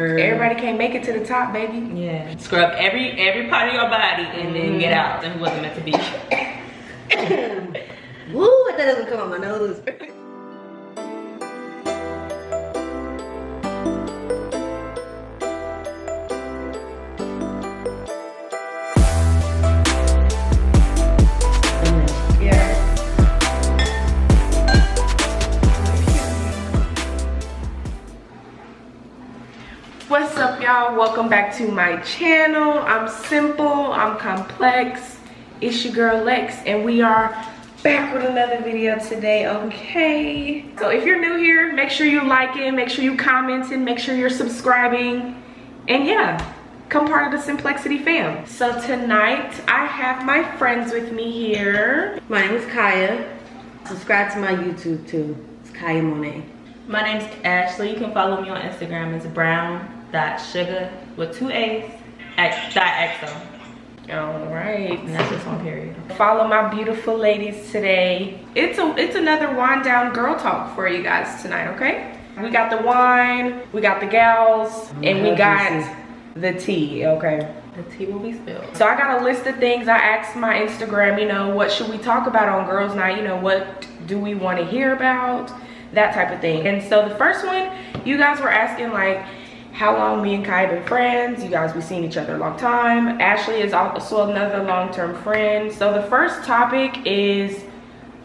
Everybody can't make it to the top, baby. Yeah. Scrub every part of your body and then get out. And it wasn't meant to be. Woo, I thought it was gonna come on my nose. What's up, y'all? Welcome back to my channel. I'm simple, I'm complex. It's your girl Lex, and we are back with another video today. Okay, so if you're new here, make sure you liking, make sure you commenting, make sure you're subscribing, and yeah, come part of the Simplexity fam. So tonight I have my friends with me here. My name is Kaya. Subscribe to my YouTube too. It's Kaya Monet. My name's Ashley. You can follow me on Instagram. It's brown.sugar with 2 A's .xo. All right, And that's just one period. follow my beautiful ladies today. It's another wind down girl talk for you guys tonight. Okay, we got the wine, we got the gals, and we got the tea. Okay, The tea will be spilled. so I got a list of things. I asked my Instagram, you know, what should we talk about on girls night? You know, what do we want to hear about, that type of thing. And so the first one, you guys were asking like how long me and Kai been friends. You guys, we've seen each other a long time. Ashley is also another long-term friend. So the first topic is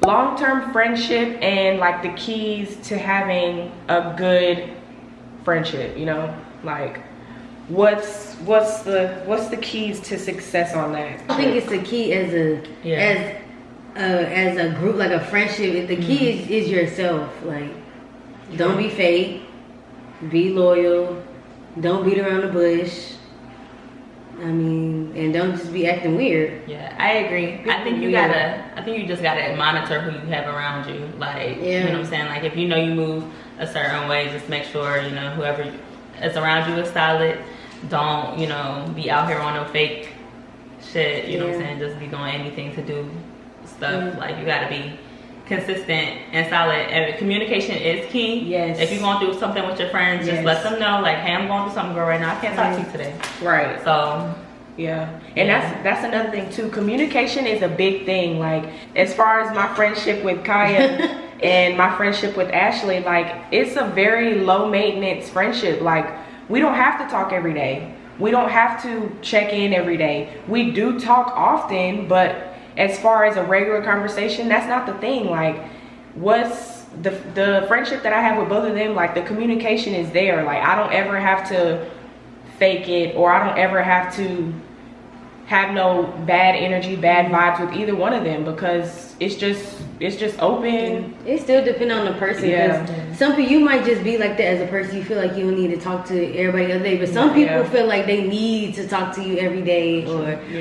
long-term friendship and like the keys to having a good friendship, you know, like what's the keys to success on that? I think it's the key as a group, like a friendship. The key is yourself. Like, don't be fake. Be loyal. Don't beat around the bush. I mean, and don't just be acting weird. Yeah, I agree. I think you just gotta monitor who you have around you. Like, you know what I'm saying? Like, if you know you move a certain way, just make sure, you know, whoever is around you is solid. Don't, you know, be out here on no fake shit, you know what I'm saying? Just be doing anything to do stuff. Like, you gotta be consistent and solid, and communication is key. Yes. If you're going through something with your friends, just let them know, like, hey, I'm going through something, girl, right now. I can't talk to you today. Right. So yeah, and that's another thing too. Communication is a big thing. Like, as far as my friendship with Kaya and my friendship with Ashley, like, it's a very low maintenance friendship. Like, we don't have to talk every day. We don't have to check in every day. We do talk often, but as far as a regular conversation, that's not the thing. Like, what's the friendship that I have with both of them, like, the communication is there. Like, I don't ever have to fake it, or I don't ever have to have no bad energy, bad vibes with either one of them, because it's just open. It still depends on the person. Yeah. Some people, you might just be like that as a person. You feel like you don't need to talk to everybody every day, but some people feel like they need to talk to you every day,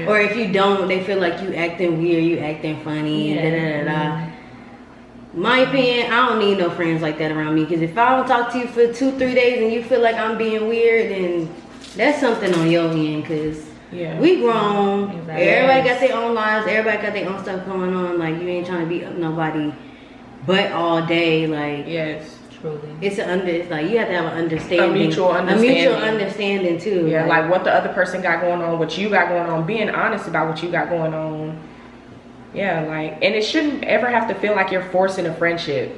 or if you don't, they feel like you acting weird, you acting funny, and My opinion, I don't need no friends like that around me, because if I don't talk to you for 2-3 days and you feel like I'm being weird, then that's something on your end, because we grown. Exactly. Everybody got their own lives. Everybody got their own stuff going on. Like, you ain't trying to beat up nobody but all day. Like, truly, it's like you have to have an understanding, a mutual understanding too. Yeah, like what the other person got going on, what you got going on, being honest about what you got going on. Yeah, like, and it shouldn't ever have to feel like you're forcing a friendship.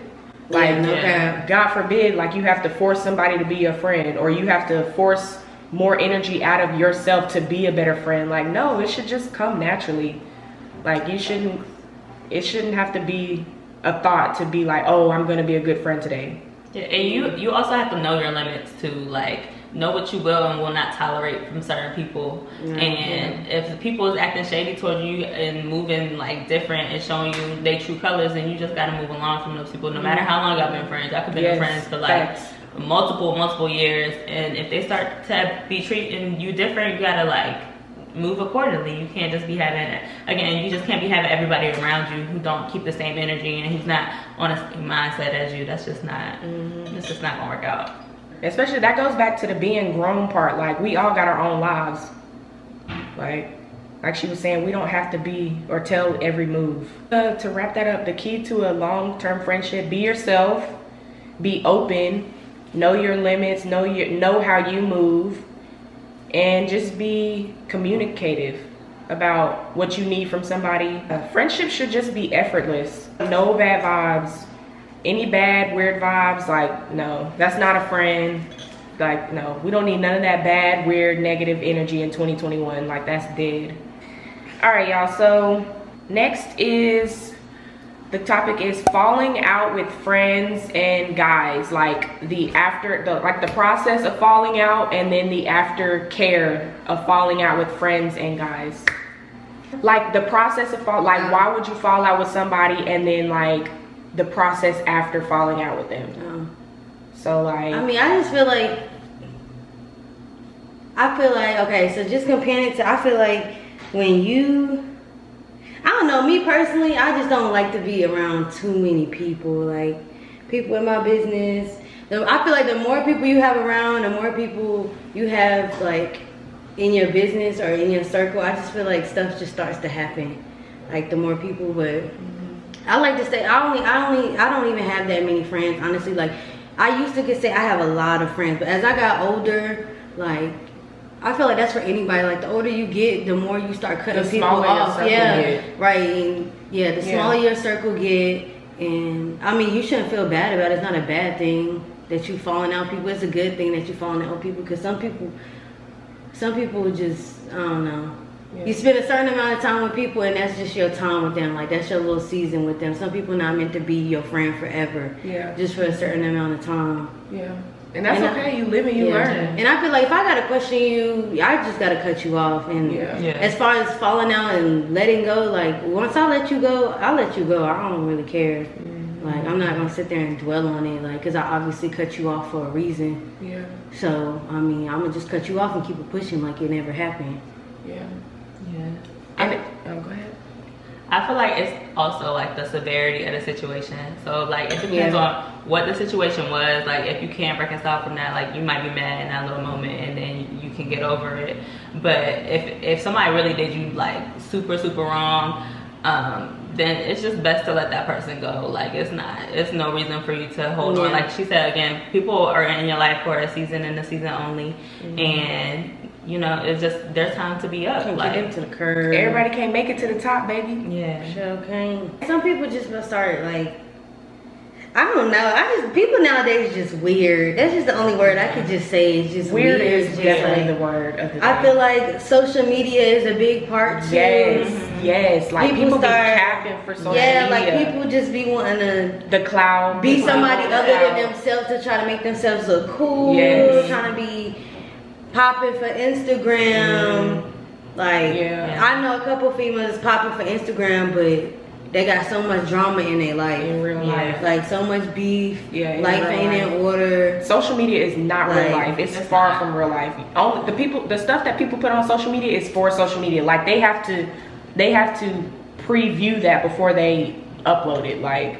Like, God forbid, like, you have to force somebody to be your friend, or you have to force more energy out of yourself to be a better friend. Like, no, it should just come naturally. Like, it shouldn't have to be a thought to be like, oh, I'm gonna be a good friend today. Yeah, and you also have to know your limits too. Like, know what you will and will not tolerate from certain people. And if the people is acting shady towards you and moving like different and showing you their true colors, then you just gotta move along from those people. No matter how long y'all been friends, y'all could been friends for like multiple years, and if they start to be treating you different, you gotta like move accordingly. You can't just be having, again, you just can't be having everybody around you who don't keep the same energy and who's not on the same mindset as you. That's just not, it's just not gonna work out. Especially, that goes back to the being grown part. Like, we all got our own lives. Like she was saying, we don't have to be or tell every move. To wrap that up, the key to a long-term friendship: be yourself, be open, know your limits, know how you move, and just be communicative about what you need from somebody. Friendship should just be effortless. No bad vibes. Any bad, weird vibes, like, no, that's not a friend. Like, no, we don't need none of that bad, weird, negative energy in 2021. Like, that's dead. All right, y'all, so next is, the topic is falling out with friends and guys. Like the process of falling out, and then the aftercare of falling out with friends and guys. Like the process of why would you fall out with somebody, and then like the process after falling out with them. So like, I mean, I feel like, okay, so just comparing it to, I feel like when you, I don't know, me personally, I just don't like to be around too many people, like people in my business. I feel like the more people you have around, the more people you have like in your business or in your circle, I just feel like stuff just starts to happen. Like the more people, but I like to say I don't even have that many friends, honestly. Like I used to say I have a lot of friends, but as I got older, like I feel like that's for anybody. Like the older you get, the more you start cutting people off. Yeah, right. And yeah, the smaller your circle get, and I mean you shouldn't feel bad about it. It's not a bad thing that you falling out with people. It's a good thing that you falling out with people, because some people just, I don't know. Yeah. You spend a certain amount of time with people, and that's just your time with them. Like that's your little season with them. Some people not meant to be your friend forever. Yeah. Just for a certain amount of time. Yeah. And that's okay. You live and you learn. And I feel like if I gotta question you, I just gotta cut you off. And as far as falling out and letting go, like once I let you go, I'll let you go. I don't really care. Like I'm not gonna sit there and dwell on it, like, cause I obviously cut you off for a reason. Yeah. So I mean, I'm gonna just cut you off and keep it pushing like it never happened. Yeah. Yeah. And go ahead. I feel like it's also like the severity of the situation. So like it depends on what the situation was. Like if you can't reconcile from that, like you might be mad in that little moment and then you can get over it. But if somebody really did you like super wrong, then it's just best to let that person go. Like it's no reason for you to hold on. Like she said, again, people are in your life for a season and a season only. And you know, it's just their time to be up. Can't like, get them to the curb. Everybody can't make it to the top, baby. Yeah. Sure can. Some people just gonna start like, I don't know. People nowadays just weird. That's just the only word I could just say. It's just weird. Is just definitely the word of the day. I feel like social media is a big part too. Yes. Like people be capping for social media. Yeah, like people just be wanting to the cloud, be somebody other than themselves to try to make themselves look cool. Yes. Trying to be popping for Instagram. Like I know a couple females popping for Instagram, but they got so much drama in their life. In real life. Like so much beef. Life ain't in order. Social media is not real life. It's far from real life. Only the stuff that people put on social media is for social media. Like they have to preview that before they upload it. Like,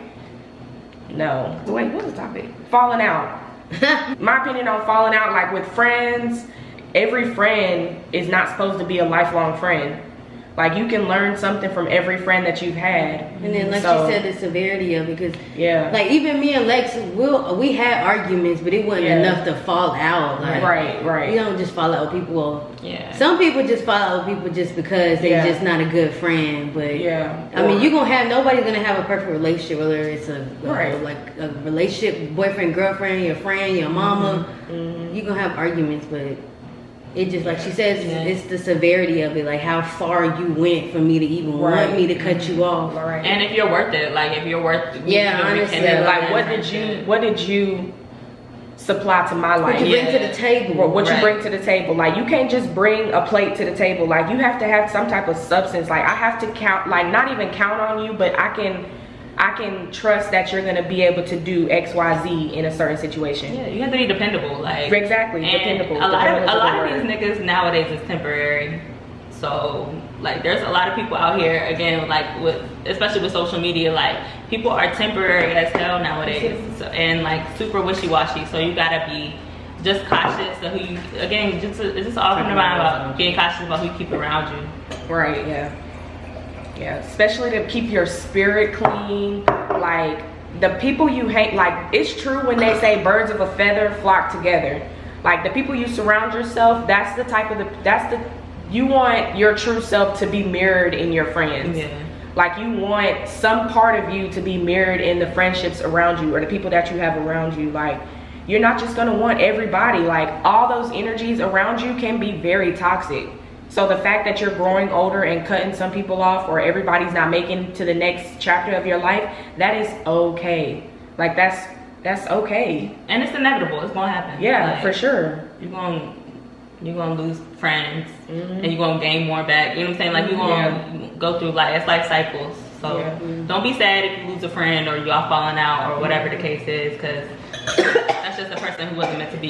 no. Wait, what's the topic? Falling out. My opinion on falling out, like with friends, every friend is not supposed to be a lifelong friend. Like you can learn something from every friend that you've had. And then like you said, the severity of it, because like even me and Lex, we had arguments, but it wasn't enough to fall out. Like, right. You don't just fall out with people. Some people just fall out with people just because they're just not a good friend. But I mean, nobody's gonna have a perfect relationship, whether it's a relationship, boyfriend, girlfriend, your friend, your mama. You're gonna have arguments, but it just, like she says, it's the severity of it, like how far you went for me to even want me to cut you off. And if you're worth it, like if you're worth it. Honestly. Like what did you supply to my life? What you bring to the table. What you bring to the table. Like you can't just bring a plate to the table. Like you have to have some type of substance. Like I have to count, like not even count on you, but I can trust that you're gonna be able to do X, Y, Z in a certain situation. Yeah, you have to be dependable. Like exactly, dependable. A lot of these niggas nowadays is temporary. So like, there's a lot of people out here again, like especially with social media, like people are temporary as hell nowadays, and like super wishy-washy. So you gotta be just cautious of who you. Again, it's just all coming around about being cautious about who you keep around you. Right. Yeah, especially to keep your spirit clean. Like the people you hate, like, it's true when they say birds of a feather flock together. Like, the people you surround yourself, that's the type of you want your true self to be mirrored in your friends. Yeah. Like, you want some part of you to be mirrored in the friendships around you or the people that you have around you. Like, you're not just gonna want everybody. Like, all those energies around you can be very toxic. So the fact that you're growing older and cutting some people off, or everybody's not making to the next chapter of your life, that is okay. Like, that's okay. And it's inevitable. It's gonna happen. Yeah, like, for sure. You're gonna lose friends, and you're gonna gain more back. You know what I'm saying? Like, you're gonna go through it's like cycles. So don't be sad if you lose a friend or you all falling out or whatever the case is, because that's just a person who wasn't meant to be.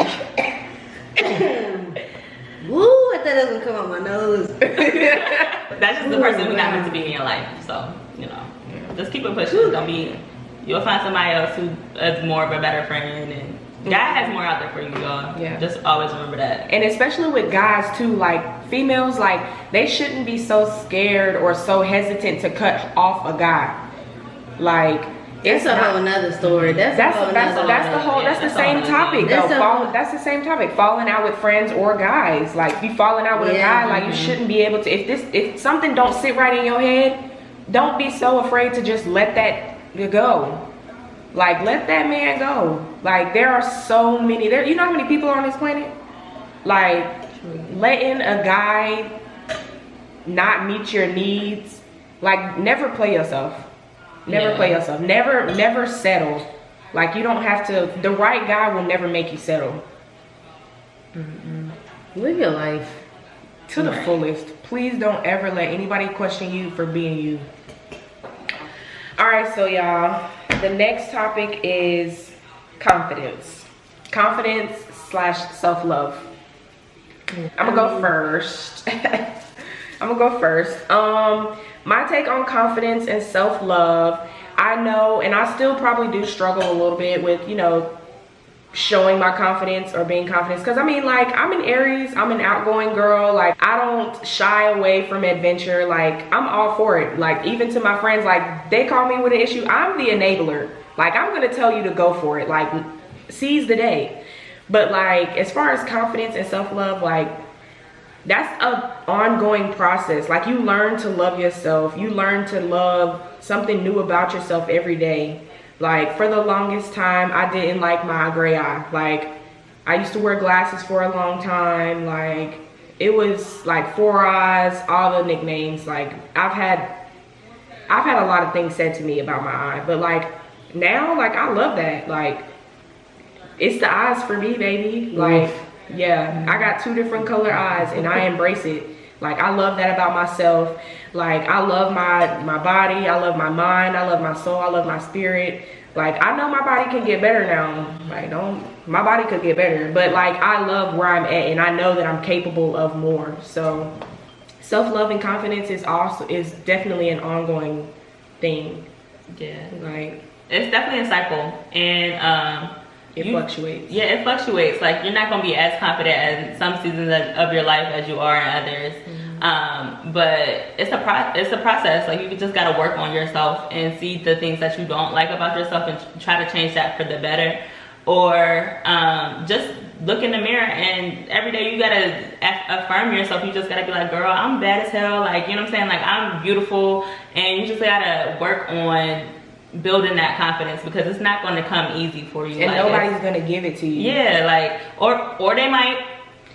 Woo! I thought that was gonna come out my nose. That's just the person who's not meant to be in your life. So, just keep it pushing. You'll find somebody else who is more of a better friend, and God has more out there for you, y'all. Yeah. Just always remember that. And especially with guys too, like, females, like, they shouldn't be so scared or so hesitant to cut off a guy. Like, That's a whole nother story. That's the same topic though. That's the same topic. Falling out with friends or guys. Like, if you falling out with a guy, like, you shouldn't be able to. If something don't sit right in your head, don't be so afraid to just let that go. Like, let that man go. Like, there are so many. You know how many people are on this planet? Like, letting a guy not meet your needs. Like, never play yourself. Never play yourself. Never settle. Like, you don't have to. The right guy will never make you settle. Live your life to the fullest. Please don't ever let anybody question you for being you. All right, so y'all, the next topic is confidence. Confidence / self-love. I'm gonna go first. My take on confidence and self-love, I know, and I still probably do struggle a little bit with, showing my confidence or being confident. Because, I mean, like, I'm an Aries, I'm an outgoing girl. Like, I don't shy away from adventure. Like, I'm all for it. Like, even to my friends, like, they call me with an issue, I'm the enabler. Like, I'm gonna tell you to go for it. Like, seize the day. But, like, as far as confidence and self-love, like, that's an ongoing process. Like, you learn to love yourself. You learn to love something new about yourself every day. Like, for the longest time, I didn't like my gray eye. Like, I used to wear glasses for a long time. Like, it was like 4 eyes, all the nicknames. Like, I've had a lot of things said to me about my eye. But, like, now, like, I love that. Like, it's the eyes for me, baby. Like, yeah, I got 2 different color eyes, and I embrace it. Like, I love that about myself. Like, I love my body, I love my mind, I love my soul, I love my spirit. Like, I know my body can get better now. Like, my body could get better. But, like, I love where I'm at, and I know that I'm capable of more. So, self-love and confidence is definitely an ongoing thing. Yeah. Like, it's definitely a cycle. And, it fluctuates. Yeah, it fluctuates. Like, you're not gonna be as confident as some seasons of your life as you are in others. But it's a process. Like, you just gotta work on yourself and see the things that you don't like about yourself and try to change that for the better. Or just look in the mirror, and every day you gotta affirm yourself. You just gotta be like, girl, I'm bad as hell. Like, you know what I'm saying? Like, I'm beautiful. And you just gotta work on building that confidence, because it's not going to come easy for you. And like, nobody's going to give it to you. Yeah, like, or they might.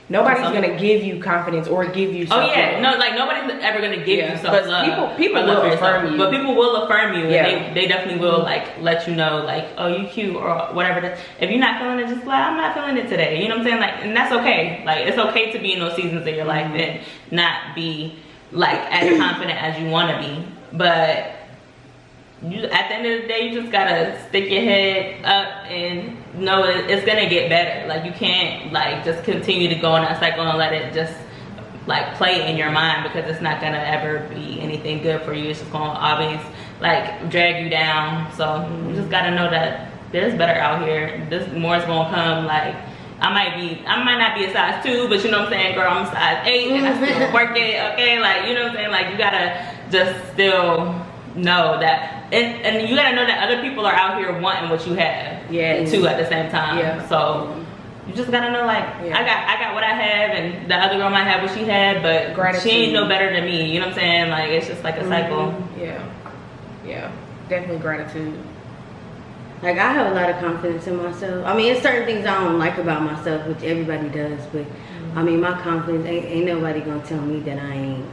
Nobody's going to give you confidence or give you self-love. Oh yeah, no, like, nobody's ever going to give you self-love. But people will affirm you. But people will affirm you, and they definitely will, like, let you know, like, oh, you cute, or whatever. If you're not feeling it, just like, I'm not feeling it today. You know what I'm saying? Like, and that's okay. Like, it's okay to be in those seasons of your life and not be, like, as confident as you want to be. But at the end of the day, you just gotta stick your head up and know it's gonna get better. Like, you can't, like, just continue to go in that cycle and let it just, like, play in your mind, because it's not gonna ever be anything good for you. It's just gonna always, like, drag you down. So you just gotta know that there's better out here. More is gonna come. Like, I might not be a size 2, but you know what I'm saying, girl, I'm a size 8 and I still work it, okay? Like, you know what I'm saying? Like, you gotta just still know that and you gotta know that other people are out here wanting what you have. Yeah. Too at the same time. Yeah. So you just gotta know, like, Yeah. I got what I have, and the other girl might have what she had, but Gratitude. she ain't no better than me. You know what I'm saying? Like, it's just like a cycle. Yeah, definitely gratitude. Like, I have a lot of confidence in myself. I mean, it's certain things I don't like about myself, which everybody does, but I mean, my confidence, ain't nobody gonna tell me that I ain't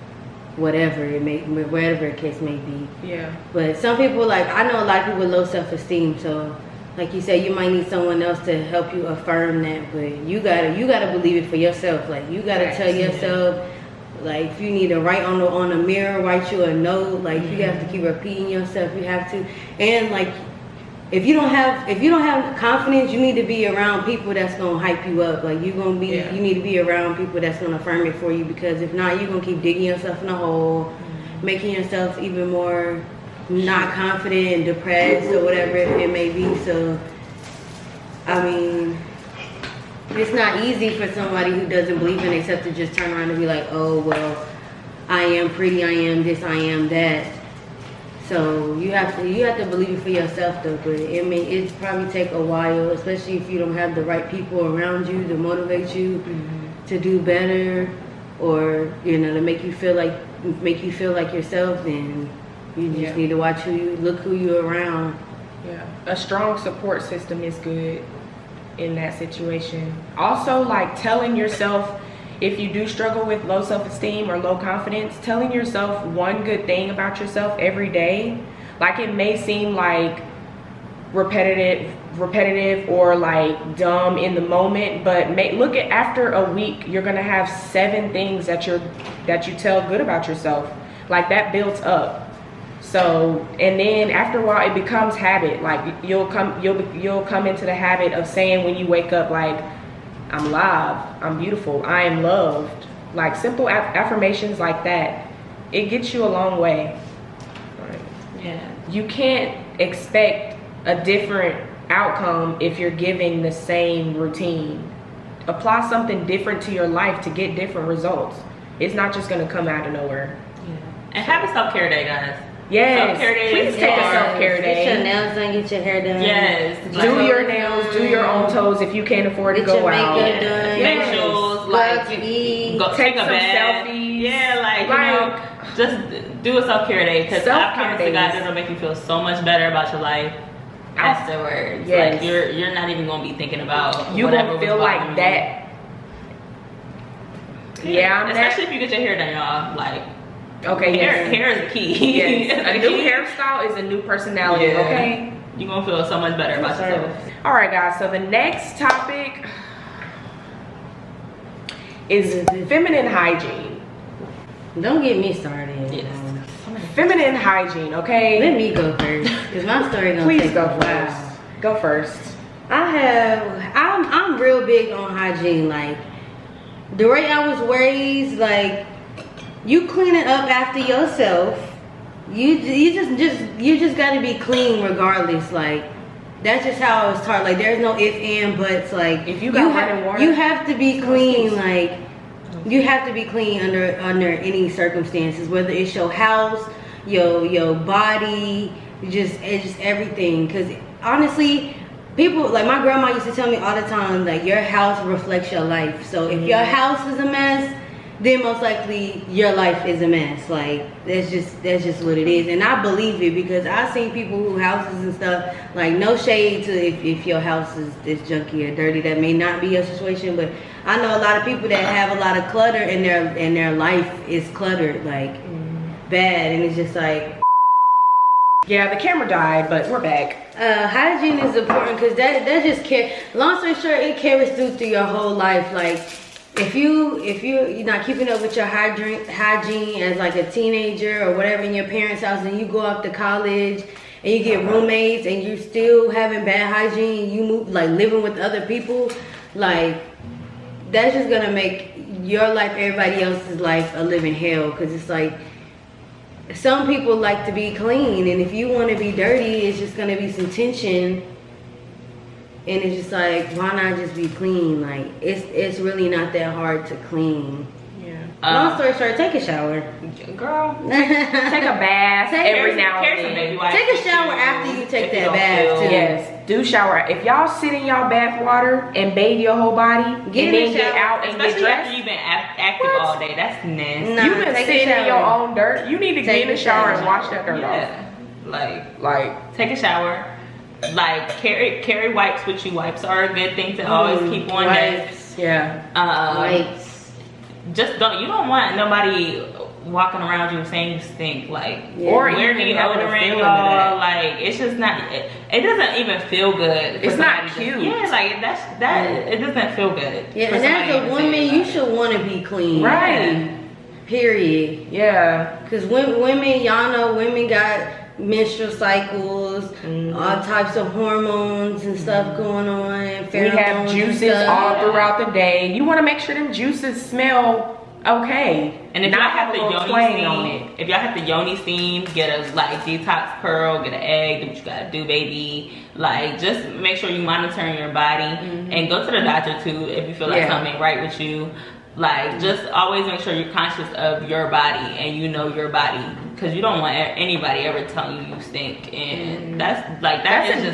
whatever whatever the case may be. Yeah. But some people, like, I know a lot of people with low self-esteem, so like you said, you might need someone else to help you affirm that, but you gotta believe it for yourself. Like, you gotta tell yourself, like, if you need to write on a mirror, write you a note, like, you have to keep repeating yourself. You have to, and like, if you don't have confidence, you need to be around people that's gonna hype you up. Like, you need to be around people that's gonna affirm it for you, because if not, you're gonna keep digging yourself in a hole, making yourself even more not confident and depressed or whatever it may be. So, I mean, it's not easy for somebody who doesn't believe in themselves to just turn around and be like, oh, well, I am pretty, I am this, I am that. So you have to believe it for yourself though, but it probably take a while, especially if you don't have the right people around you to motivate you to do better, or, you know, to make you feel like yourself. Then you just need to watch who you're around. Yeah, a strong support system is good in that situation. Also, like, telling yourself, if you do struggle with low self-esteem or low confidence, telling yourself one good thing about yourself every day. Like, it may seem like repetitive or like dumb in the moment, but look at, after a week, you're gonna have 7 things that you tell good about yourself. Like, that builds up. So, and then after a while, it becomes habit. Like, you'll come into the habit of saying when you wake up, like, I'm alive, I'm beautiful, I am loved. Like, simple affirmations like that, it gets you a long way. Right. Yeah. You can't expect a different outcome if you're giving the same routine. Apply something different to your life to get different results. It's not just gonna come out of nowhere. Yeah. And have a self-care day, guys. Yes, self-care day. Please take a self-care day. Get your nails done, get your hair done. Yes. Do your nails, do your own toes if you can't afford to go out. Get your makeup done. Facials, like, eat. go take a some bath. selfies. Yeah, like, you know, just do a self-care day, because I promise you guys, it'll make you feel so much better about your life afterwards. Yes. Like, you're not even gonna be thinking about You whatever gonna feel was like bothering that. Yeah, especially if you get your hair done, y'all. Like, okay, hair is the key. Yes, a new hairstyle is a new personality. Yeah. Okay, you're gonna feel so much better about yourself. All right, guys. So the next topic is feminine hygiene. Don't get me started. Yes. Feminine hygiene. Okay. Let me go first, because my story gonna Please take go a while. first. Go first. I'm real big on hygiene. Like, the way I was raised, like, you clean it up after yourself. You just gotta be clean regardless. Like, that's just how I was taught. Like, there's no if and buts. Like, if you got running water, you have to be clean. Like, you have to be clean under any circumstances, whether it's your house, your body, it's just everything. Because honestly, people, like, my grandma used to tell me all the time, like, your house reflects your life. So if your house is a mess, then most likely your life is a mess. Like, that's just what it is. And I believe it, because I've seen people who houses and stuff, like, no shade to if your house is junky or dirty. That may not be your situation, but I know a lot of people that have a lot of clutter and their life is cluttered, like, bad. And it's just like, yeah, the camera died, but we're back. Hygiene is important, because that just long story short, it carries through your whole life. Like, if you're not keeping up with your hygiene as like a teenager or whatever in your parents' house, and you go off to college and you get roommates and you still having bad hygiene, you move, like, living with other people, like, that's just gonna make your life, everybody else's life, a living hell. Because it's like, some people like to be clean, and if you want to be dirty, it's just gonna be some tension. And it's just like, why not just be clean? Like, it's really not that hard to clean. Yeah. Long story short, take a shower. Girl, take a bath every now and then. Take a shower after you take that bath too. Yes, do shower. If y'all sit in y'all bath water and bathe your whole body and then get out and get dressed, after you've been active all day, that's nasty. Nah, you've been sitting in your own dirt. You need to get in the shower and wash that dirt off. Like take a shower. Like carry wipes with you. Wipes are a good thing to always keep on deck. Yeah. Wipes. Just you don't want nobody walking around you saying you stink, like, or wear deodorant, y'all. Like, it's just not. It doesn't even feel good. It's not cute. Yeah, like that. It doesn't feel good. Yeah, and as a woman, you should want to be clean, right? Period. Yeah, because women, y'all know, women got menstrual cycles, all types of hormones and stuff going on. We have juices all throughout the day. You want to make sure them juices smell okay. And if y'all have the yoni steam, if y'all have the yoni steam, get a detox pearl, get an egg, do what you gotta do, baby. Like, just make sure you monitoring your body and go to the doctor too if you feel like something ain't right with you. Like, just always make sure you're conscious of your body and you know your body, because you don't want anybody ever telling you stink, and that's embarrassing.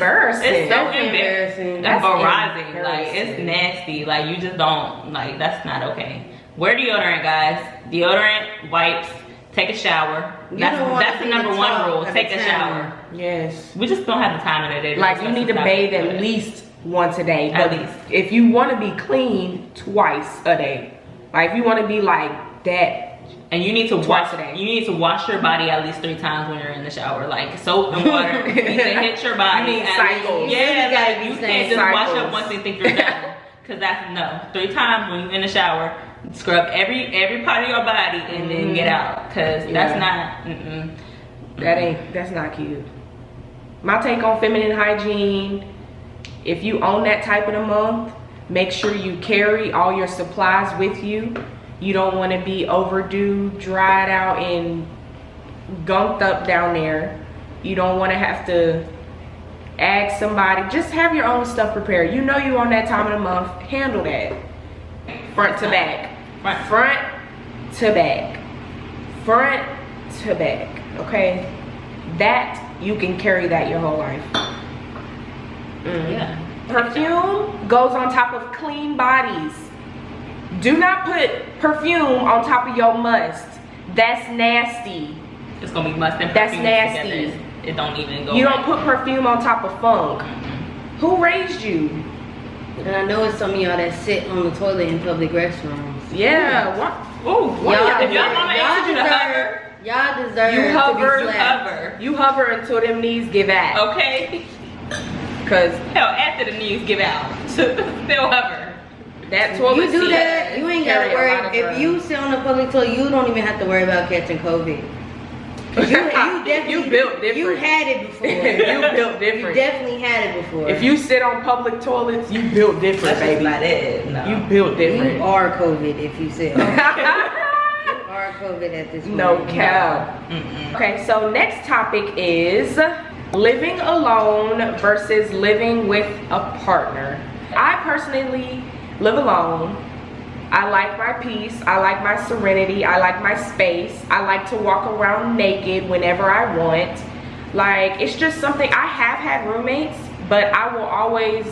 It's so embarrassing. That's embarrassing. Like, it's nasty. Like, you just don't, like, that's not okay. Wear deodorant, guys. Deodorant, wipes, take a shower. That's the number one rule. Take a shower. Yes. We just don't have the time in the day. Like, you need to bathe at least once a day. But at least. If you want to be clean, twice a day. Like, if you want to be like that, and you need to wash a day. You need to wash your body at least 3 times when you're in the shower. Like, soap and water. You need to hit your body. You need cycles. Yeah, like, you can't just wash up once and think you're done. Because that's 3 times when you're in the shower. Scrub every part of your body and then get out. Because that's not. That's not cute. My take on feminine hygiene: if you own that type of the month, make sure you carry all your supplies with you. You don't want to be overdue, dried out, and gunked up down there. You don't want to have to ask somebody. Just have your own stuff prepared. You know you on that time of the month. Handle that. Front to back. Front to back. Front to back. Okay? That, you can carry that your whole life. Yeah. Perfume goes on top of clean bodies. Do not put perfume on top of your must. That's nasty. It's gonna be must and that's perfume nasty. Together. It don't even go. You don't put perfume on top of funk. Who raised you? And I know it's some of y'all that sit on the toilet in public restrooms. Yeah. What? Oh, if y'all mama asked you to hover, y'all deserve You hover until them knees give out. Okay. Cause hell, after the knees give out, still hover. That toilet you do that, you ain't gotta worry. If you sit on the public toilet, you don't even have to worry about catching COVID. You built different. You had it before. You built different. You definitely had it before. If you sit on public toilets, you built different, baby. That's not it. No. You built different. You are COVID if you sit. You are COVID at this point. No cap. Okay, so next topic is living alone versus living with a partner. I personally live alone. I like my peace. I like my serenity. I like my space. I like to walk around naked whenever I want. Like, it's just something. I have had roommates, but I will always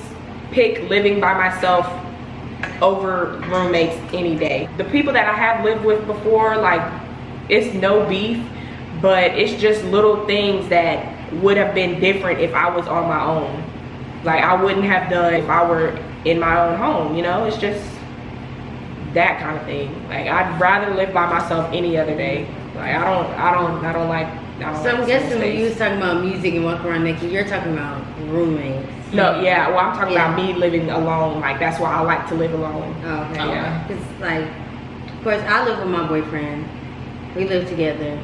pick living by myself over roommates any day. The people that I have lived with before, like, it's no beef, but it's just little things that would have been different if I was on my own. Like, I wouldn't have done if I were in my own home, you know? It's just that kind of thing. Like, I'd rather live by myself any other day. Like, I don't like. So I'm guessing when you was talking about music and walking around naked, you're talking about roommates. No, yeah. Well, I'm talking about me living alone. Like, that's why I like to live alone. Oh, okay. Yeah. It's like, of course, I live with my boyfriend. We live together.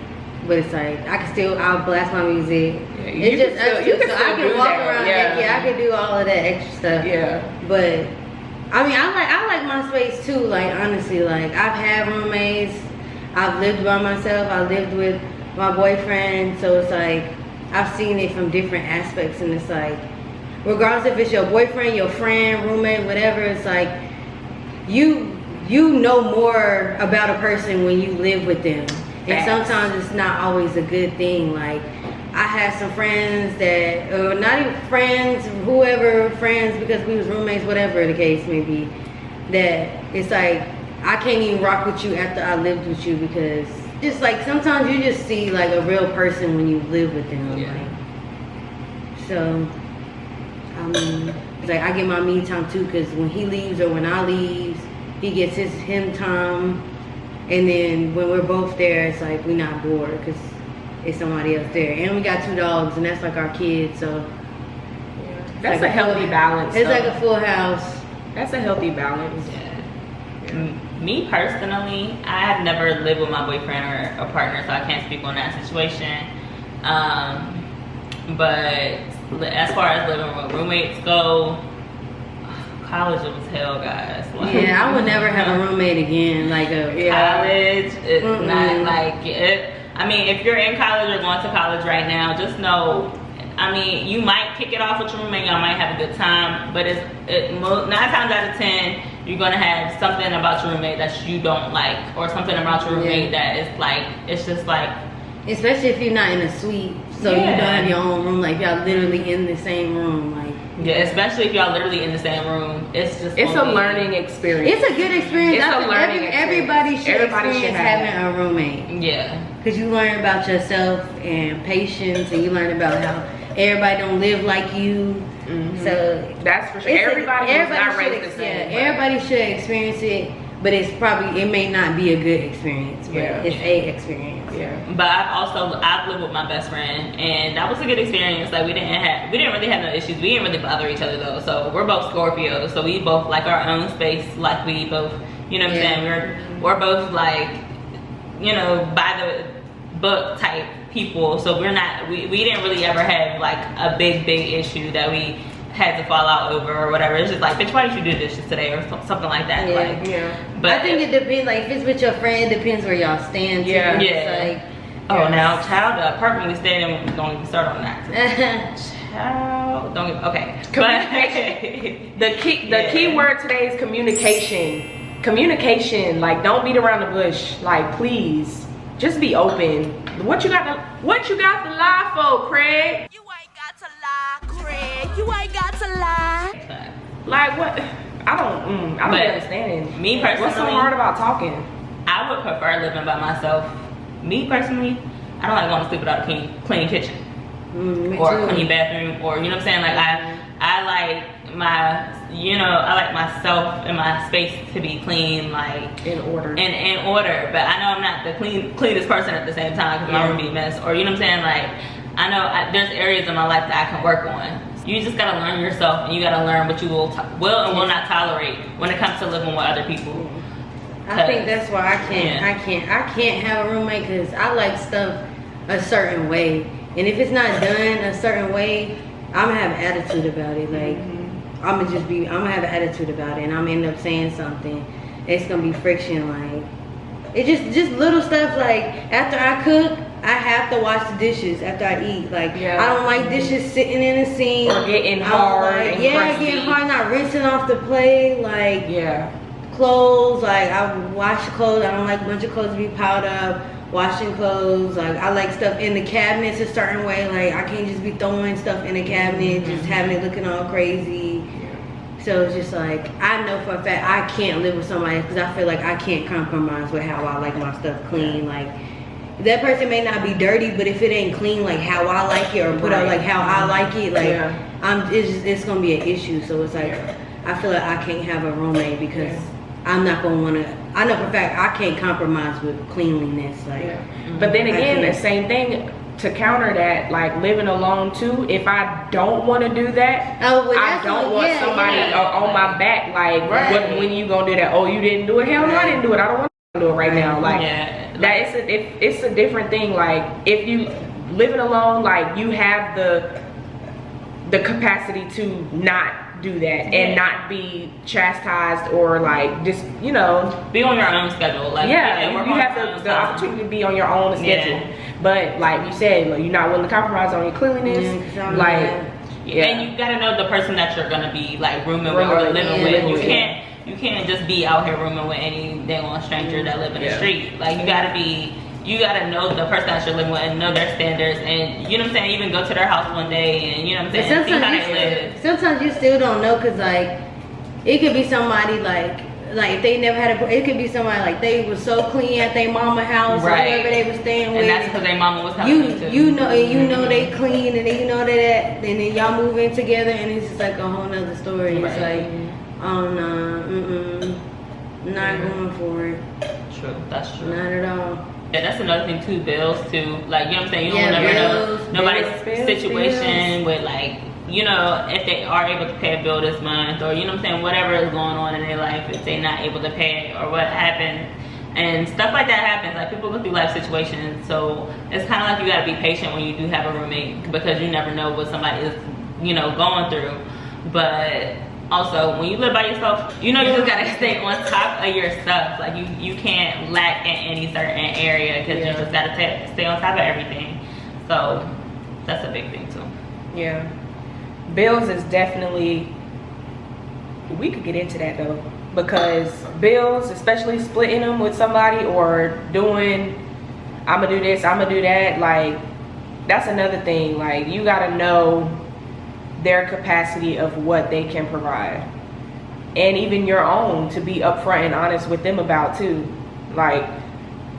But it's like, I'll blast my music. Yeah, it's just us two, so I can walk around naked. I can do all of that extra stuff. Yeah. But I mean, I like my space too. Like, honestly, like, I've had roommates. I've lived by myself. I lived with my boyfriend. So it's like, I've seen it from different aspects. And it's like, regardless if it's your boyfriend, your friend, roommate, whatever, it's like, you you know more about a person when you live with them. And Facts. sometimes it's not always a good thing. Like, I had some friends that, or not even friends, whoever, friends because we was roommates, whatever the case may be, that it's like, I can't even rock with you after I lived with you because just like sometimes you just see like a real person when you live with them. Yeah. Like, so, I mean, it's like I get my me time too because when he leaves or when I leave, he gets him time. And then when we're both there, it's like we're not bored because it's somebody else there. And we got 2 dogs and that's like our kids. So That's like a healthy balance. It's though. like a full house. That's a healthy balance. Me personally, I have never lived with my boyfriend or a partner, so I can't speak on that situation. But as far as living with roommates go, college was hell, guys. Like, Yeah, I would never have a roommate again. Like a college, it's not like it. I mean, if you're in college or going to college right now, just know. I mean, you might kick it off with your roommate, y'all might have a good time, but 9 times out of 10, you're gonna have something about your roommate that you don't like, or something about your roommate that is like, it's just like. Especially if you're not in a suite, so you don't have your own room, like y'all literally in the same room, like. Yeah, especially if y'all literally in the same room, it's just. It's a learning experience. It's a good experience. It's I a think learning everybody should Everybody experience should have having a roommate. Yeah. Because you learn about yourself and patience, and you learn about how everybody don't live like you. So That's for sure. Everybody was not raised the same. Everybody should experience it, but it may not be a good experience, but it's a experience. Yeah. But I've lived with my best friend, and that was a good experience. Like we didn't really have no issues. We didn't really bother each other though. So we're both Scorpios, so we both like our own space. Like we both, you know what I'm saying? We're both like, you know, by the book type people. So we're not. We didn't really ever have like a big issue that we had to fall out over or whatever. It's just like, bitch, why did you do this today or something like that? But I think it depends. Like if it's with your friend, it depends where y'all stand. Too. Yeah. It's like, now, child, the apartment we stayed in, don't even start on that. Child, don't even, okay. Communication. The key word today is communication. Communication. Like, don't beat around the bush. Like, please, just be open. What you got to lie for, Craig? You ain't got to lie, Craig. You ain't got to lie. Like what? I don't be understanding. Me personally, what's so hard about talking? I would prefer living by myself. Me personally, I don't like going to sleep without a clean kitchen or a clean bathroom, or you know what I'm saying. Like I like I like myself and my space to be clean, like in order. In order. But I know I'm not the cleanest person at the same time because my room be a mess, or you know what I'm saying. Like I know there's areas in my life that I can work on. You just gotta learn yourself, and you gotta learn what you will and will not tolerate when it comes to living with other people. I think that's why I can't have a roommate because I like stuff a certain way, and if it's not done a certain way, I'm gonna have an attitude about it. Like I'm gonna have an attitude about it, and I'm gonna end up saying something. It's gonna be friction. Like it's just little stuff. Like after I cook, I have to wash the dishes after I eat. Like I don't like dishes sitting in the sink or getting hard. Like, getting hard, not rinsing off the plate. Like clothes. Like I wash clothes. I don't like a bunch of clothes to be piled up. Washing clothes. Like I like stuff in the cabinets a certain way. Like I can't just be throwing stuff in the cabinet, just having it looking all crazy. So it's just like, I know for a fact I can't live with somebody because I feel like I can't compromise with how I like my stuff clean. Like that person may not be dirty, but if it ain't clean like how I like it or put out like how I like it, like it's gonna be an issue. So it's like I feel like I can't have a roommate because I'm not gonna wanna. I know for a fact I can't compromise with cleanliness. Like, but then again, the same thing. To counter that, like living alone too, if I don't want to do that, I don't want somebody on my back. Like, when you gonna do that? Oh, you didn't do it? Hell no, I didn't do it. I don't want to do it right now. Like, that it's a different thing. Like, if you living alone, like you have the capacity to not do that and not be chastised or like just be on your own schedule. Like you have the opportunity to be on your own schedule. But like you said, you're not willing to compromise on your cleanliness. And you gotta know the person that you're gonna be like rooming with or living with. You you can't just be out here rooming with any dang on stranger that live in the street. Like you gotta know the person that you're living with and know their standards, and you know what I'm saying, even go to their house one day and you know what I'm saying, see how they live. Sometimes you still don't know, cause like it could be somebody like if they never had it could be somebody like they was so clean at their mama house or whoever they was staying with. And that's because their mama was helping them too. You know they clean, and then you know that, and then y'all move in together, and it's just like a whole nother story. It's like, oh no, not going for it. True, that's true. Not at all. Yeah, that's another thing too, bills too. Like, you know what I'm saying? You don't never know nobody's situation with like, you know, if they are able to pay a bill this month, or you know what I'm saying, whatever is going on in their life, if they're not able to pay, or what happened. And stuff like that happens. Like, people go through life situations, so it's kind of like you gotta be patient when you do have a roommate, because you never know what somebody is, you know, going through. But also, when you live by yourself, you know, you just gotta stay on top of your stuff. Like, you can't lack in any certain area, because you just gotta stay on top of everything. So that's a big thing too. Yeah, bills is definitely, we could get into that though, because bills, especially splitting them with somebody, or doing, I'ma do this, I'ma do that, like, that's another thing. Like, you gotta know their capacity of what they can provide, and even your own, to be upfront and honest with them about too. Like,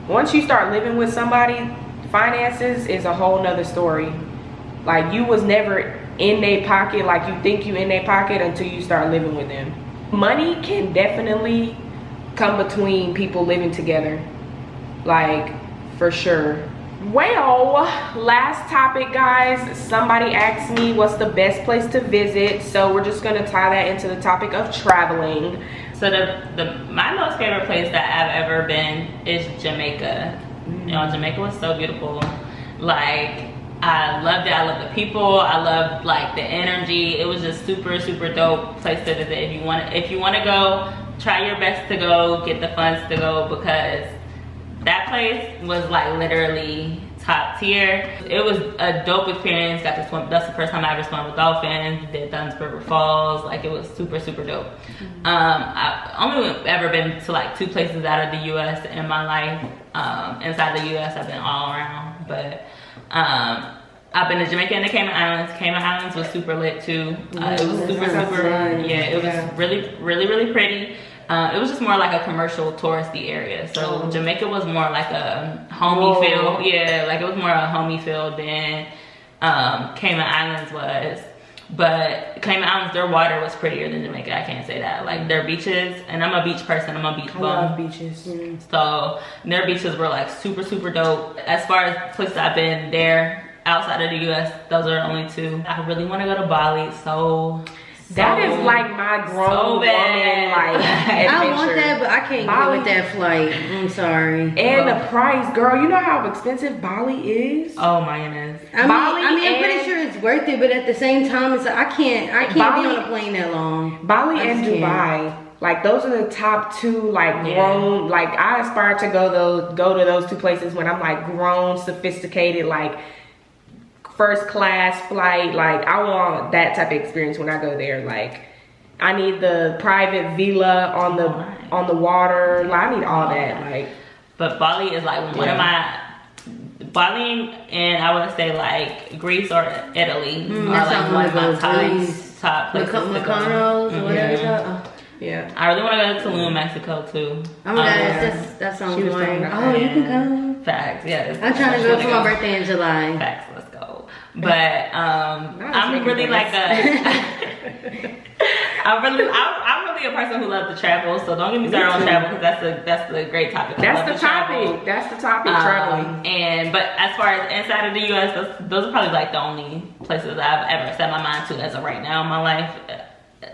once you start living with somebody, finances is a whole nother story. Like, you was never in their pocket like you think you in their pocket until you start living with them. Money can definitely come between people living together, like, for sure. Well, last topic, guys. Somebody asked me what's the best place to visit, so we're just gonna tie that into the topic of traveling. So my most favorite place that I've ever been is Jamaica. You know, Jamaica was so beautiful. Like, I loved it. I loved the people. I loved like the energy. It was just super, super dope place to visit. If you want to go, try your best to go, get the funds to go, because that place was like literally top tier. It was a dope experience. Got to swim. That's the first time I ever swam with dolphins. Did Dunn's River Falls. Like, it was super, super dope. I've only ever been to like 2 places out of the U.S. in my life. Inside the U.S. I've been all around, but I've been to Jamaica and the Cayman Islands. Cayman Islands was super lit too. It was super, it was really, really, really pretty. It was just more like a commercial touristy area. So Jamaica was more like a homey feel. Yeah, like it was more a homey feel than Cayman Islands was. But Cayman Islands, their water was prettier than Jamaica. I can't say that. Like, their beaches, and I'm a beach person. I'm a beach bum. I love beaches. So their beaches were like super, super dope. As far as places I've been there outside of the U.S., those are the only 2. I really want to go to Bali. That is like my grown woman like adventure. I want that, but I can't go with that flight. I'm sorry. And the price, girl. You know how expensive Bali is? Oh my goodness. I mean, I'm pretty sure it's worth it, but at the same time, it's like, I can't be on a plane that long. Bali and Dubai. Like, those are the top 2, like, grown, like, I aspire to go to those 2 places when I'm like grown, sophisticated, like first class flight. Like, I want that type of experience when I go there. Like, I need the private villa on the water. Like, I need all that. Like, but Bali is like one of my, Bali, and I would say like Greece or Italy are like one of my top places. Mykonos, whatever it's called. Yeah, I really want to go to Tulum, Mexico too. Oh my god, that sounds boring. Oh, you can go. Facts, yes. I'm trying to go for my birthday in July. Facts, let's go. But I'm really like I'm really a person who loves to travel. So don't get me started on travel, because that's the great topic. That's the topic. That's the topic. Traveling. But as far as inside of the U.S., those are probably like the only places I've ever set my mind to as of right now in my life.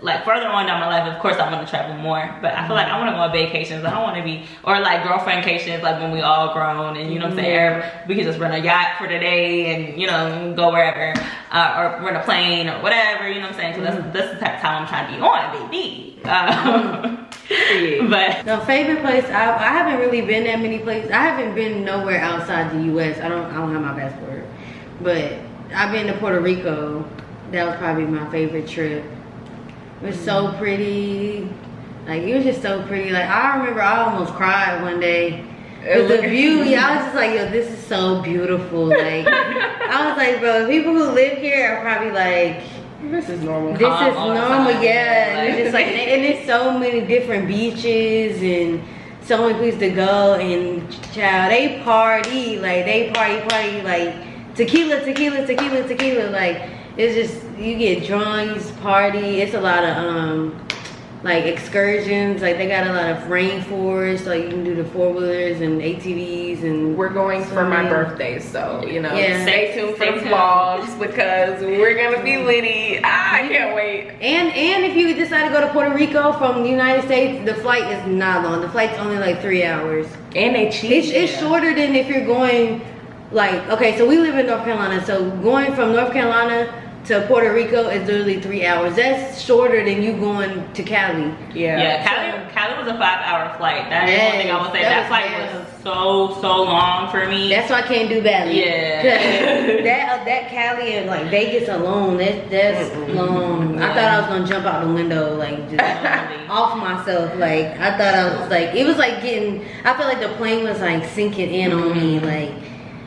Like, further on down my life, of course I want to travel more, but I feel like I want to go on vacations. I don't want to be, or like girlfriend vacations, like when we all grown and, you know what I'm saying, we can just rent a yacht for the day and, you know, go wherever, or rent a plane or whatever, you know what I'm saying, because that's the type of time I'm trying to be on, baby. But the favorite place, I haven't really been that many places. I haven't been nowhere outside the U.S. I don't have my passport, but I've been to Puerto Rico. That was probably my favorite trip. It was so pretty. Like it was just so pretty. Like I remember I almost cried one day. The view, I was just like, yo, this is so beautiful. Like I was like, bro, people who live here are probably like, this is normal. This is normal, yeah. And it's just like, and there's so many different beaches and so many places to go. And child, they party like tequila. Like it's just you get drunk, you just party. It's a lot of like excursions. Like they got a lot of rainforest. Like you can do the 4-wheelers and ATVs and. We're going for my birthday, so you know, Yeah. stay tuned for the vlogs because we're gonna be litty. I can't wait. And if you decide to go to Puerto Rico from the United States, the flight is not long. The flight's only like 3 hours. And they cheap. It's shorter than if you're going, like, okay, so we live in North Carolina. So going from North Carolina to Puerto Rico is literally 3 hours. That's shorter than you going to Cali. Yeah, Cali was a 5-hour flight. That is one thing I would say. That flight was so long for me. That's why I can't do Bali. Yeah. that Cali and like Vegas alone, that's long. I thought I was gonna jump out the window, like just off myself. Like I thought I was like, it was like getting. I felt like the plane was like sinking in on me. Like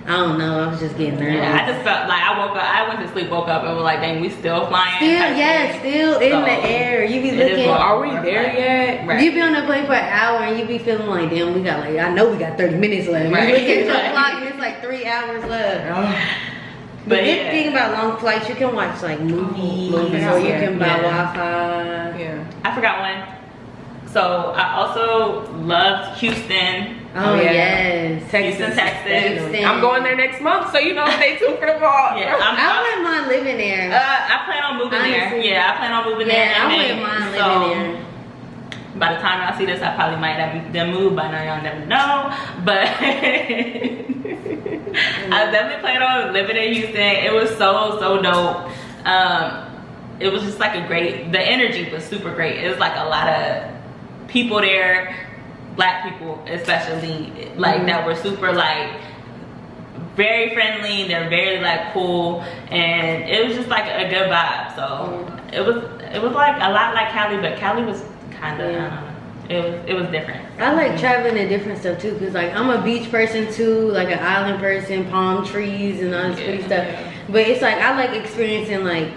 I don't know, I was just getting nervous. Yeah, I just felt like I went to sleep, woke up, and was like, dang, we still flying. Still in the air. You be looking. Are we there yet? Right. You be on the plane for an hour and you be feeling like, damn, we got like, I know we got 30 minutes left. Right. You look at your clock and it's like 3 hours left. The good thing about long flights, you can watch like movies or you can buy Wi-Fi. Yeah. I forgot one. So I also loved Houston. Oh yes, Houston, Texas. I'm going there next month, so you know, stay tuned for the vlog. Yeah, I wouldn't mind living there. I plan on moving there. Yeah, I plan on moving there. Yeah, I wouldn't mind living there. By the time y'all see this, I probably might have them moved by now. Y'all never know, but I definitely plan on living in Houston. It was so dope. It was just like the energy was super great. It was like a lot of people there, Black people especially, like that were super like very friendly. They're very like cool, and it was just like a good vibe. So it was like a lot like Cali, but Cali was kind of it was different. I like traveling to different stuff too, cause like I'm a beach person too, like an island person, palm trees and all this pretty stuff. But it's like I like experiencing like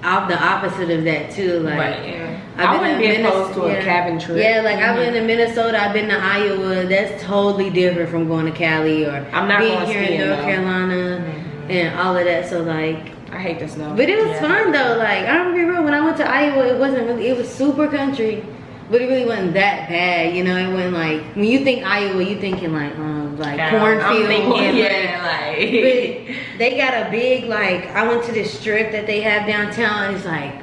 the opposite of that too. Like I wouldn't be opposed to a cabin trip. Yeah, like I've been to Minnesota, I've been to Iowa. That's totally different from going to Cali or I'm not being going here in North Carolina and all of that. So like, I hate the snow. but it was fun though. Like I'm gonna be real, when I went to Iowa, it wasn't really. It was super country, but it really wasn't that bad. You know, it wasn't like when you think Iowa, you thinking like cornfield. I'm thinking, but they got a big like. I went to this strip that they have downtown. It's like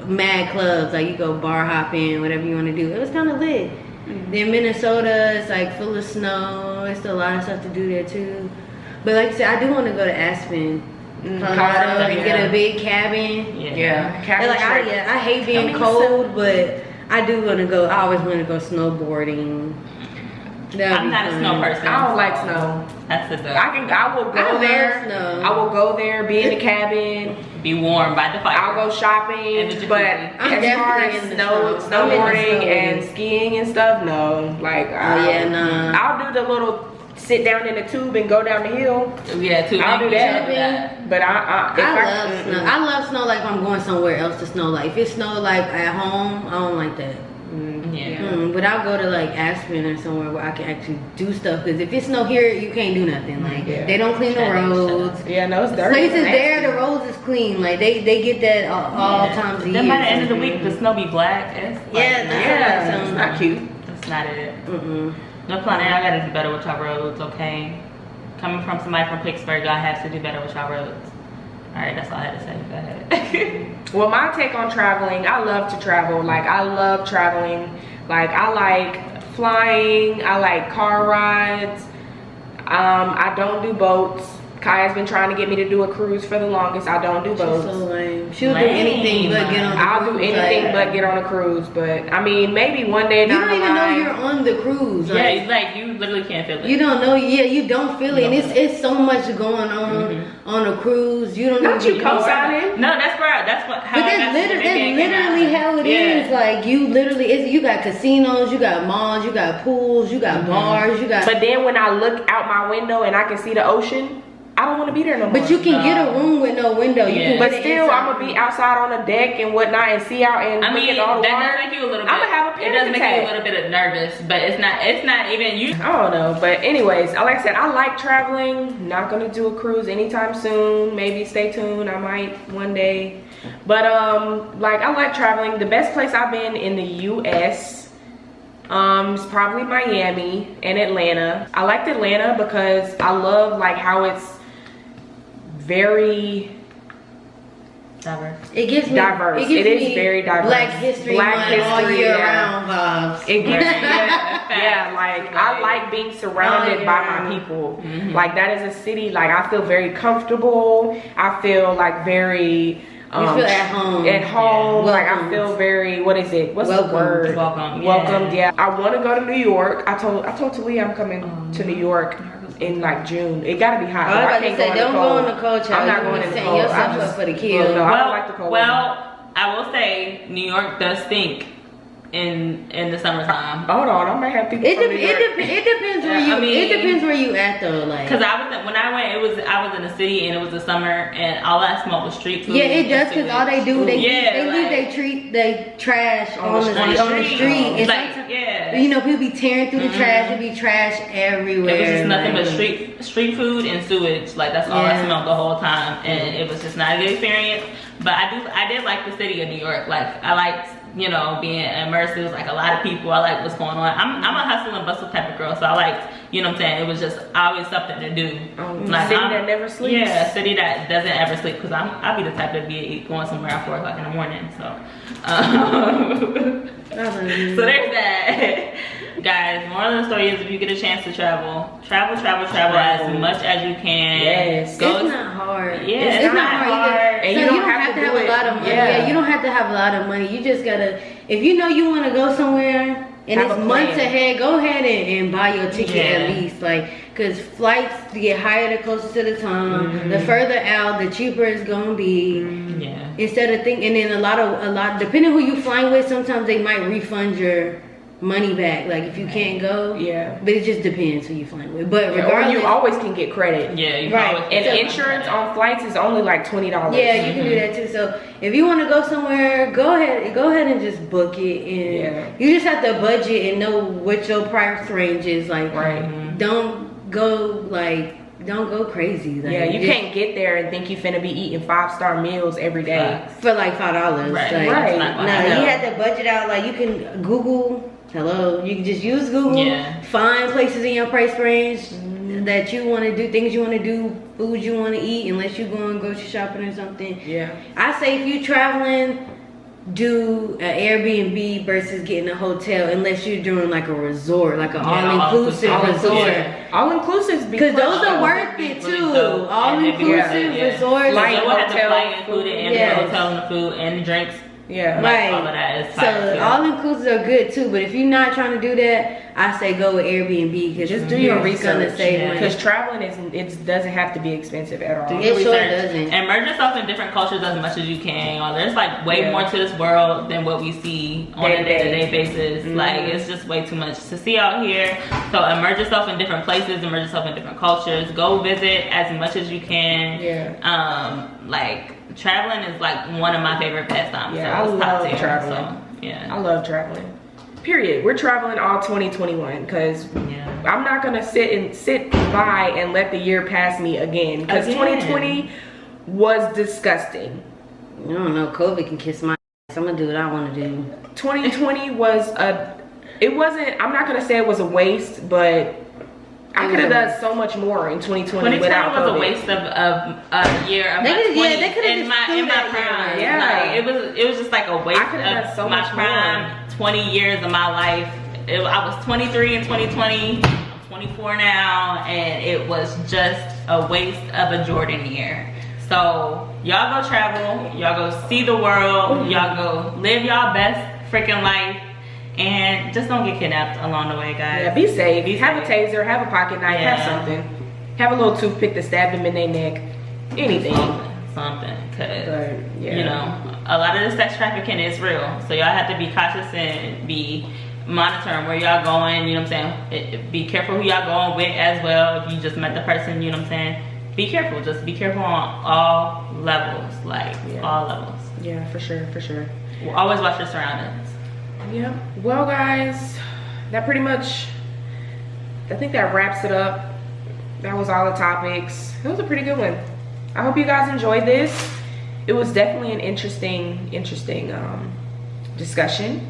mad clubs, like you go bar hopping, whatever you want to do. It was kind of lit. Then Minnesota, it's like full of snow. It's a lot of stuff to do there too. But like I said, I do want to go to Aspen, Colorado, and get a big cabin. Cabin Like I hate being cold, but I do want to go. I always want to go snowboarding. I'm not a snow person. I don't like snow. That's the I will go there. Snow. I will go there, be in the cabin, be warm by the fire. I'll go shopping, but as far as snowboarding and skiing and stuff, no. Like, I'll do the little sit down in the tube and go down the hill. Yeah, too. I'll do that. But I love snow. I love snow. Like if I'm going somewhere else to snow. Like if it snow like at home, I don't like that. But I'll go to like Aspen or somewhere where I can actually do stuff. Because if it snow here, you can't do nothing. Like they don't clean the roads. Yeah, no, it's dirty. Places there, the roads is clean. Like they get that all times of year. Then by the end of the week, the snow be black. It's it's not cute. That's not it. No plan. I gotta do better with y'all roads. Okay, coming from somebody from Pittsburgh, I have to do better with y'all roads. All right, that's all I had to say. Go ahead. Well, my take on traveling, I love to travel. Like, I love traveling. Like, I like flying. I like car rides. I don't do boats. Kaya's been trying to get me to do a cruise for the longest. I don't do boats. So lame. She'll do anything but get on the I'll do cruise, anything like, but get on a cruise, but I mean, maybe one day you down don't the even know line. you're on the cruise. Yeah, Like, it's like you literally can't feel it. you don't know. Yeah, you don't feel it, and it's so much going on a cruise. You don't Not even you know. co-signing. No, that's what. How But that's literally how it is. Like you literally, you got casinos, you got malls, you got pools, you got bars, you got. But then when I look out my window and I can see the ocean, I don't want to be there no more. But you can get a room with no window. You can But get still, inside. I'm gonna be outside on the deck and whatnot and see out and I mean, look at all the that water. does make you a little bit. I'm gonna have a It does panic make you a attack. little bit nervous, but it's not even you. I don't know, but anyways, like I said, I like traveling. Not gonna do a cruise anytime soon. Maybe stay tuned. I might one day. But like I like traveling. The best place I've been in the U.S. is probably Miami and Atlanta. I liked Atlanta because I love like how it's very Diverse. It gives me diverse. It It is me very diverse. Black History Black Month all history, year yeah. round vibes. It gives me Facts. yeah, like I like being surrounded by my people. Like that is a city, like I feel very comfortable. I feel like very You feel at home. At home, Yeah. like I Welcomed. feel very, what is it? What's the Welcomed. word? Welcome. Welcomed, yeah. I want to go to New York. I told Talia I'm coming to New York in like June. It gotta be hot. I though. was about to can't say, go in don't the go cold. in the cold, child. I'm not You going be in the setting cold. yourself I just- up for the kill. No, I don't like the cold. Well, I will say New York does stink in the summertime. Hold on, I might have people It, from de- New York. it depends where Yeah, you. I mean- it depends where you at though. Like, Cause when I went, I was in the city and it was the summer and all I smelled was street food. yeah, it does and because all they do they Yeah, leave they trash on the street. And Like, sometimes, yeah. you know, people be tearing through the trash. It be trash everywhere. It was just nothing but like- street food and sewage. Like that's all I Yeah. smelled the whole time, and it was just not a good experience. But I did like the city of New York. Like I liked, you know, being immersed. It was like a lot of people. I like what's going on. I'm a hustle and bustle type of girl, so I liked, you know what I'm saying. It was just always something to do. City that never sleeps. Yeah, a city that doesn't ever sleep. Because I'll be the type to be going somewhere at 4 o'clock in the morning. So. So there's that. Guys, moral of the story is if you get a chance to travel as much as you can. Yes. It's not hard. Yeah, it's not hard either. And So you don't have to have do a it. lot of money. Yeah. Yeah, you don't have to have a lot of money. You just gotta, if you know you want to go somewhere and Have it's a months plan. ahead, go ahead and buy your ticket Yeah. at least. Like, cause flights get higher the closer to the time. The further out, the cheaper it's gonna be. Yeah. Instead of thinking, and then a lot depending who you flying with, sometimes they might refund your money back. Like if you can't go, Yeah. But it just depends who you flying with. But Or regardless, you always can get credit. Yeah, you Right. always- And So- insurance on flights is only like $20. yeah, you can do that too. So if you want to go somewhere, go ahead and just book it. And Yeah. you just have to budget and know what your price range is. Like, Right. don't go crazy. Like, Yeah, you just can't get there and think you finna be eating 5-star meals every day. Facts. for like $5. Right, Like, right. Not No, gonna you happen. have to budget out. Like you can Google. Hello, you can just use Google. Yeah. Find places in your price range that you want to do, things you want to do, foods you want to eat, unless you're going grocery shopping or something. Yeah. I say if you traveling, do an Airbnb versus getting a hotel, unless you're doing like a resort, like an all-inclusive all-inclusive. resort. Yeah. All inclusive Because those are worth be it really too. dope. All-inclusive And yeah. resorts. Like So we'll have the hotel, flight included and Yes. the hotel and the food and the drinks. Yeah. Like, Right. all of that is fire, So too. all inclusive are good too, but if you're not trying to do that, I say go with Airbnb because Just do your Gonna research. save Yeah. money. Because traveling it doesn't have to be expensive at all. Do It your sure research. doesn't. And immerse yourself in different cultures as much as you can. Or there's like way Yeah. more to this world than what we see on a Day-to-day. day-to-day basis. Like it's just way too much to see out here. So immerse yourself in different places, immerse yourself in different cultures. Go visit as much as you can. Yeah. Like traveling is like one of my favorite pastimes. Yeah, so I it's top love tier. traveling. So, yeah. I love traveling. Period. We're traveling all 2021 because Yeah. I'm not gonna sit by and let the year pass me again. Because Again. 2020 was disgusting. I don't know. COVID can kiss my ass. I'm gonna do what I want to do. 2020 was it wasn't, I'm not gonna say it was a waste, but I could have done so much more in 2020 without 2020 was COVID. a waste of a year of They my could- yeah, 20s they could've in just my threw in my that year prime. away. Yeah. Like, it was just like a waste I could've done of so my much prime more. 20 years of my life. I was 23 in 2020. I'm 24 now, and it was just a waste of a Jordan year. So y'all go travel, y'all go see the world, y'all go live y'all best freaking life, and just don't get kidnapped along the way, guys. Yeah, be safe. Have a taser, have a pocket knife, Yeah. have something. Have a little toothpick to stab them in their neck. Anything. Something, cause Yeah. you know, a lot of the sex trafficking is real. So y'all have to be cautious and be monitoring where y'all going. You know what I'm saying? Be careful who y'all going with as well. If you just met the person, you know what I'm saying? Be careful. Just be careful on all levels, like all levels. Yeah, for sure, for sure. Always watch your surroundings. Yeah. Well, guys, that pretty much, I think that wraps it up. That was all the topics. It was a pretty good one. I hope you guys enjoyed this. It was definitely an interesting discussion.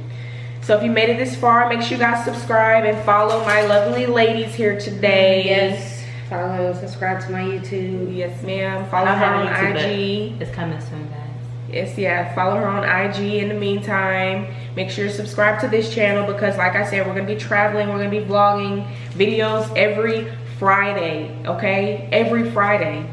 So if you made it this far, make sure you guys subscribe and follow my lovely ladies here today. Yes. Follow, subscribe to my YouTube. Yes, ma'am. Follow I don't her have on a YouTube, IG. but it's coming soon, guys. Yes, yeah. Follow her on IG in the meantime. Make sure you subscribe to this channel because, like I said, we're going to be traveling. We're going to be vlogging videos every Friday, okay? Every Friday.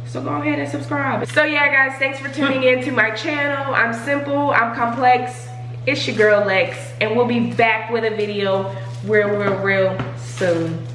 So go ahead and subscribe. So yeah, guys, thanks for tuning in to my channel. I'm simple, I'm complex. It's your girl Lex, and we'll be back with a video real soon.